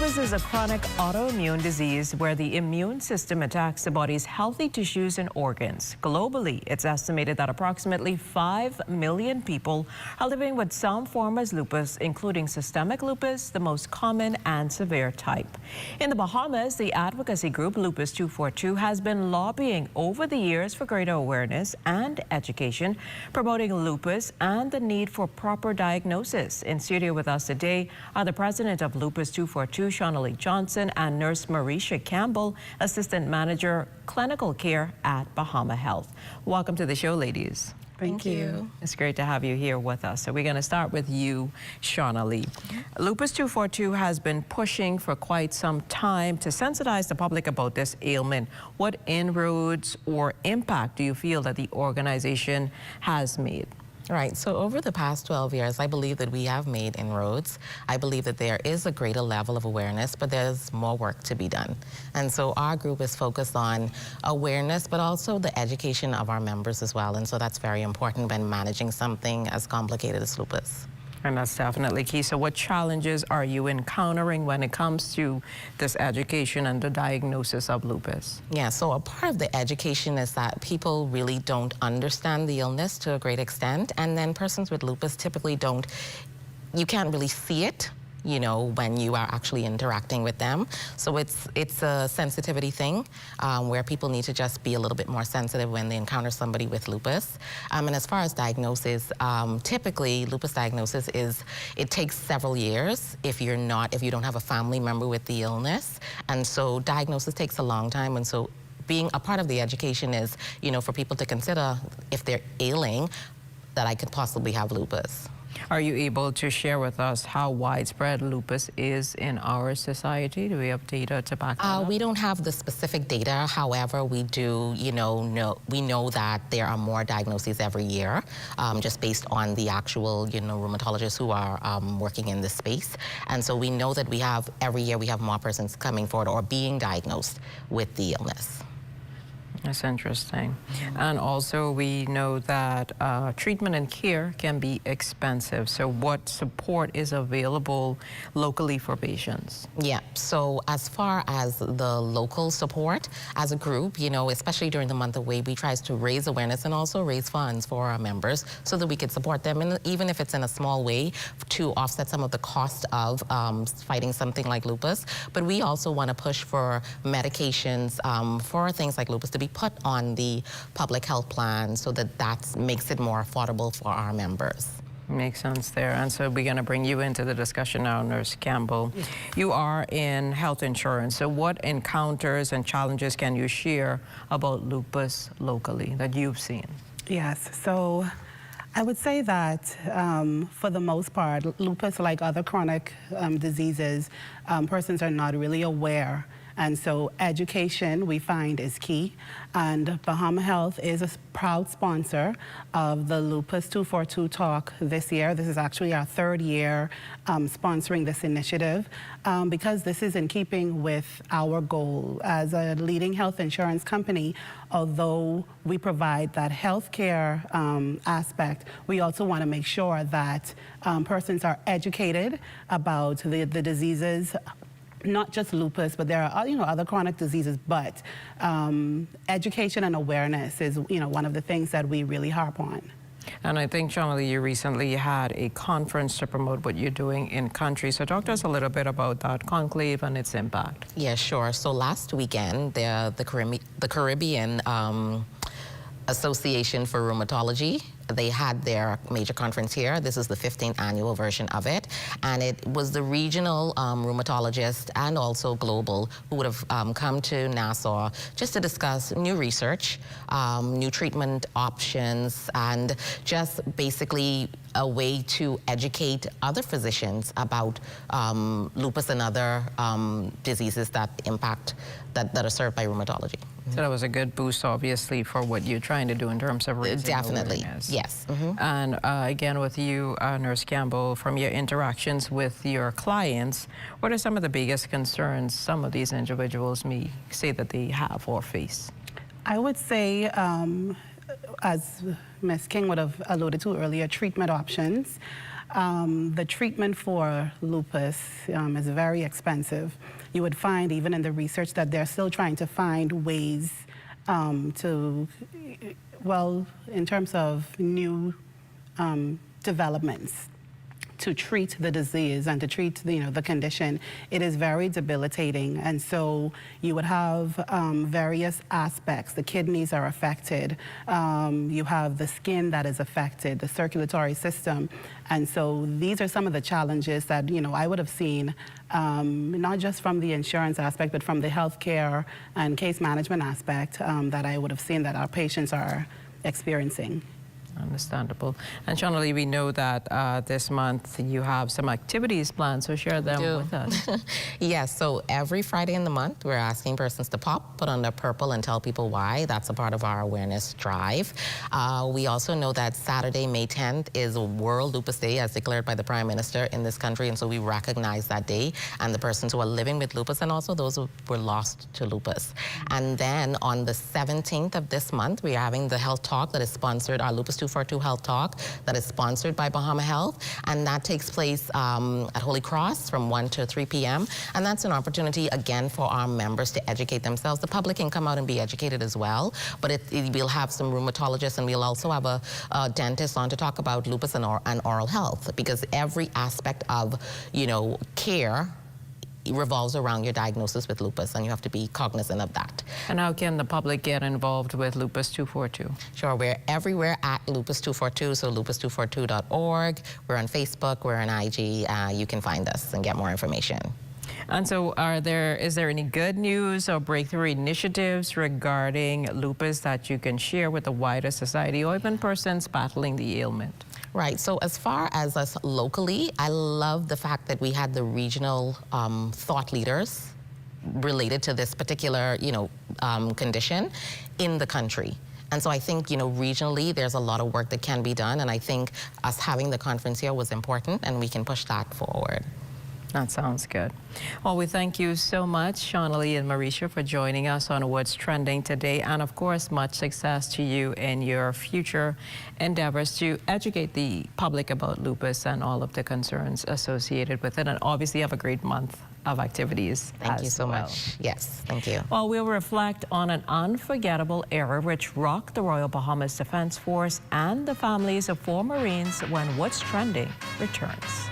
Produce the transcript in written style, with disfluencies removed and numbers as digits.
Lupus is a chronic autoimmune disease where the immune system attacks the body's healthy tissues and organs. Globally, it's estimated that approximately 5 million people are living with some form of lupus, including systemic lupus, the most common and severe type. In the Bahamas, the advocacy group Lupus 242 has been lobbying over the years for greater awareness and education, promoting lupus and the need for proper diagnosis. In studio with us today are the president of Lupus 242, Shonalee Johnson, and Nurse Marisha Campbell, Assistant Manager, Clinical Care at Bahama Health. Welcome to the show, ladies. Thank you. It's great to have you here with us. So we're going to start with you, Shonalee. Lupus 242 has been pushing for quite some time to sensitize the public about this ailment. What inroads or impact do you feel that the organization has made? Right, so over the past 12 years, I believe that we have made inroads. I believe that there is a greater level of awareness, but there's more work to be done. And so our group is focused on awareness, but also the education of our members as well. And so that's very important when managing something as complicated as lupus. And that's definitely key. So what challenges are you encountering when it comes to this education and the diagnosis of lupus? Yeah, so a part of the education is that people really don't understand the illness to a great extent. And then persons with lupus typically you can't really see it, you know, when you are actually interacting with them. So it's a sensitivity thing where people need to just be a little bit more sensitive when they encounter somebody with lupus. And as far as diagnosis, typically lupus diagnosis it takes several years if you don't have a family member with the illness. And so diagnosis takes a long time. And so being a part of the education is, you know, for people to consider if they're ailing that I could possibly have lupus. Are you able to share with us how widespread lupus is in our society? Do we have data to back that up? We don't have the specific data. However, we do, we know that there are more diagnoses every year, just based on the actual, rheumatologists who are working in this space. And so we know that every year we have more persons coming forward or being diagnosed with the illness. That's interesting. And also we know that treatment and care can be expensive. So what support is available locally for patients? Yeah, so as far as the local support, as a group, especially during the month away, we try to raise awareness and also raise funds for our members so that we could support them, and even if it's in a small way, to offset some of the cost of fighting something like lupus. But we also want to push for medications for things like lupus to be put on the public health plan so that makes it more affordable for our members. Makes sense there. And so we're going to bring you into the discussion now, Nurse Campbell. Yes. You are in health insurance. So what encounters and challenges can you share about lupus locally that you've seen? Yes. So I would say that for the most part, lupus, like other chronic diseases, persons are not really aware. And so education, we find, is key. And Bahama Health is a proud sponsor of the Lupus 242 talk this year. This is actually our third year sponsoring this initiative because this is in keeping with our goal. As a leading health insurance company, although we provide that healthcare aspect, we also want to make sure that persons are educated about the diseases, not just lupus, but there are other chronic diseases. But education and awareness is one of the things that we really harp on. And I think, Shonalee, you recently had a conference to promote what you're doing in country. So talk to us a little bit about that conclave and its impact. Yeah, sure. So last weekend, the Caribbean Association for Rheumatology, they had their major conference here. This is the 15th annual version of it. And it was the regional rheumatologists and also global who would have come to Nassau just to discuss new research, new treatment options, and just basically a way to educate other physicians about lupus and other diseases that are served by rheumatology. So that was a good boost, obviously, for what you're trying to do in terms of raising Definitely, awareness. Yes. And again, with you, Nurse Campbell, from your interactions with your clients, what are some of the biggest concerns some of these individuals may say that they have or face? I would say, as Ms. King would have alluded to earlier, treatment options. The treatment for lupus is very expensive. You would find, even in the research, that they're still trying to find ways to, well, in terms of new developments to treat the disease and to treat the condition. It is very debilitating, and so you would have various aspects. The kidneys are affected, you have the skin that is affected, the circulatory system, and so these are some of the challenges that I would have seen, not just from the insurance aspect, but from the healthcare and case management aspect that I would have seen that our patients are experiencing. Understandable. And Shonalee, we know that this month you have some activities planned, so share them with us. Yes, so every Friday in the month, we're asking persons to put on their purple and tell people why. That's a part of our awareness drive. We also know that Saturday, May 10th, is World Lupus Day, as declared by the Prime Minister in this country, and so we recognize that day and the persons who are living with lupus and also those who were lost to lupus. And then on the 17th of this month, we are having the health talk that is sponsored, our Lupus 242 Health Talk, that is sponsored by Bahama Health, and that takes place at Holy Cross from 1 to 3 p.m. And that's an opportunity, again, for our members to educate themselves. The public can come out and be educated as well, but we'll have some rheumatologists, and we'll also have a dentist on to talk about lupus and oral health, because every aspect of, care revolves around your diagnosis with lupus, and you have to be cognizant of that. And how can the public get involved with Lupus 242? Sure, we're everywhere at Lupus 242, so lupus242.org. We're on Facebook, we're on IG. You can find us and get more information. And so is there any good news or breakthrough initiatives regarding lupus that you can share with the wider society or even persons battling the ailment? Right, so as far as us locally, I love the fact that we had the regional thought leaders related to this particular, condition in the country. And so I think, regionally, there's a lot of work that can be done, and I think us having the conference here was important, and we can push that forward. That sounds good. Well, we thank you so much, Shonalee and Marisha, for joining us on What's Trending today. And of course, much success to you in your future endeavors to educate the public about lupus and all of the concerns associated with it. And obviously, have a great month of activities. Thank you so much. Yes, thank you. Well, we'll reflect on an unforgettable era which rocked the Royal Bahamas Defense Force and the families of 4 Marines when What's Trending returns.